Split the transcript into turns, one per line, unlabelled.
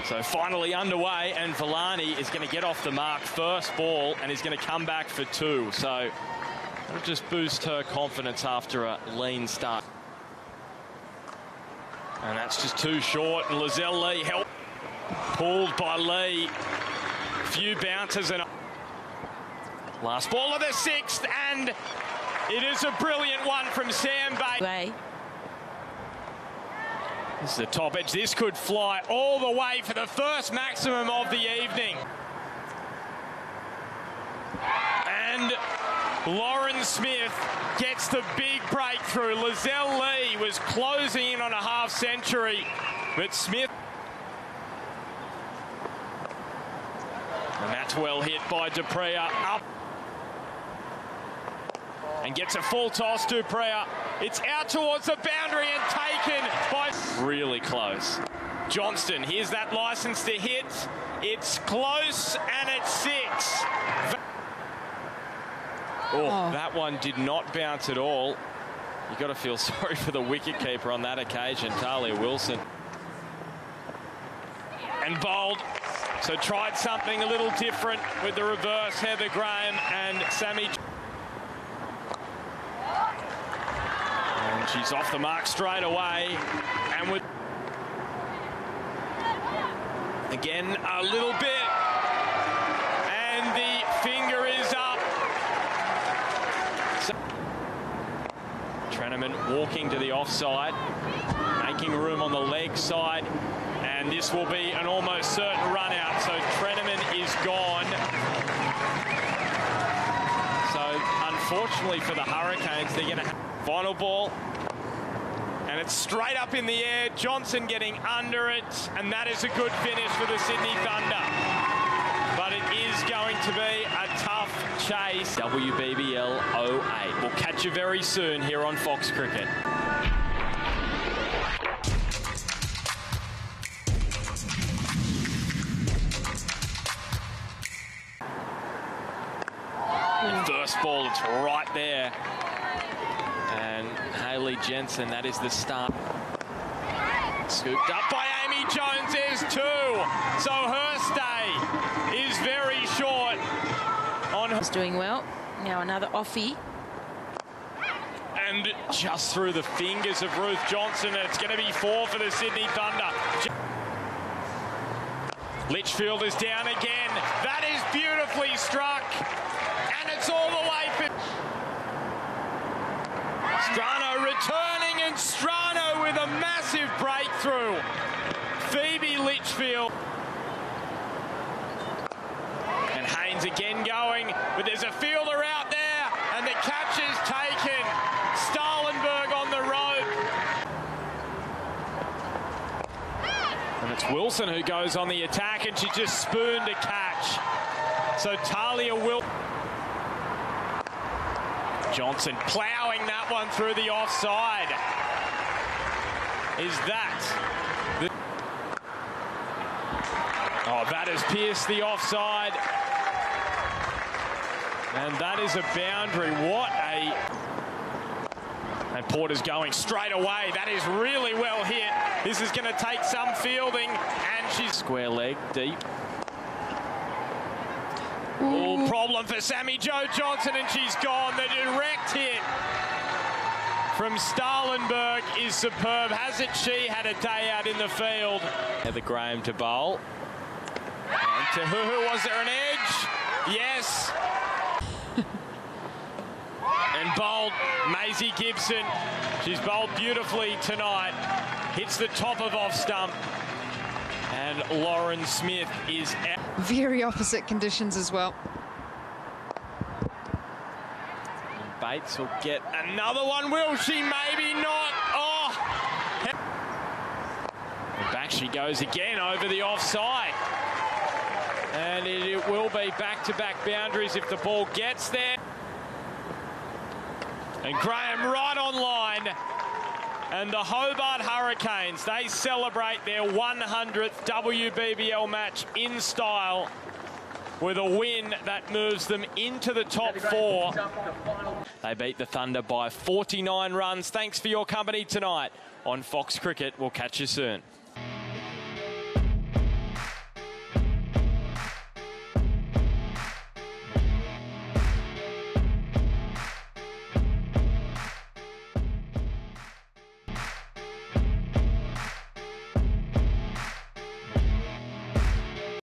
So finally underway, and Villani is going to get off the mark first ball and is going to come back for 2. So that'll just boost her confidence after a lean start. And that's just too short. And Lizelle Lee helped. Pulled by Lee. Few bounces and last ball of the 6th, and it is a brilliant one from Sam Bates. This is the top edge. This could fly all the way for the first maximum of the evening. And Lauren Smith gets the big breakthrough. Lizelle Lee was closing in on a half century, but Smith. And that's well hit by Duprea. Up. And gets a full toss, Duprea. It's out towards the boundary and taken by... Really close. Johnston, here's that license to hit. It's close and it's 6. Oh, that one did not bounce at all. You've got to feel sorry for the wicketkeeper on that occasion, Talia Wilson. And bowled. So tried something a little different with the reverse, Heather Graham and Sammy. And she's off the mark straight away. And with again a little bit. And the finger is up. So Treneman walking to the offside, making room on the leg side. And this will be an almost certain run out. So Treneman is gone. So unfortunately for the Hurricanes, they're going to have final ball. And it's straight up in the air. Johnson getting under it. And that is a good finish for the Sydney Thunder. But it is going to be a tough chase. WBBL 08. We'll catch you very soon here on Fox Cricket. First ball, it's right there. And Hayley Jensen, that is the start. Scooped up by Amy Jones, there's 2. So her stay is very short. On her.
Doing well. Now another offie.
And just through the fingers of Ruth Johnson, and it's going to be 4 for the Sydney Thunder. Litchfield is down again. That is beautifully struck. And it's all the way for Strano returning, and Strano with a massive breakthrough. Phoebe Litchfield. And Haynes again going, but there's a fielder out there, and the catch is taken. Starlenberg on the rope. And it's Wilson who goes on the attack, and she just spooned a catch. So Talia Wilson. Johnson ploughing that one through the offside. Is that the... Oh, that has pierced the offside. And that is a boundary. What a... And Porter's going straight away. That is really well hit. This is going to take some fielding, and she's... Square leg, deep. Oh, problem for Sammy Jo Johnson, and she's gone. The direct hit from Starlenberg is superb. Hasn't she had a day out in the field? Heather Graham to bowl. And to who? Was there an edge? Yes. And bowled Maisie Gibson. She's bowled beautifully tonight. Hits the top of off stump. And Lauren Smith is out.
Very opposite conditions as well.
And Bates will get another one, will she? Maybe not. Oh! And back she goes again over the offside. And it will be back-to-back boundaries if the ball gets there. And Graham right on line. And the Hobart Hurricanes, they celebrate their 100th WBBL match in style with a win that moves them into the top 4. They beat the Thunder by 49 runs. Thanks for your company tonight on Fox Cricket. We'll catch you soon.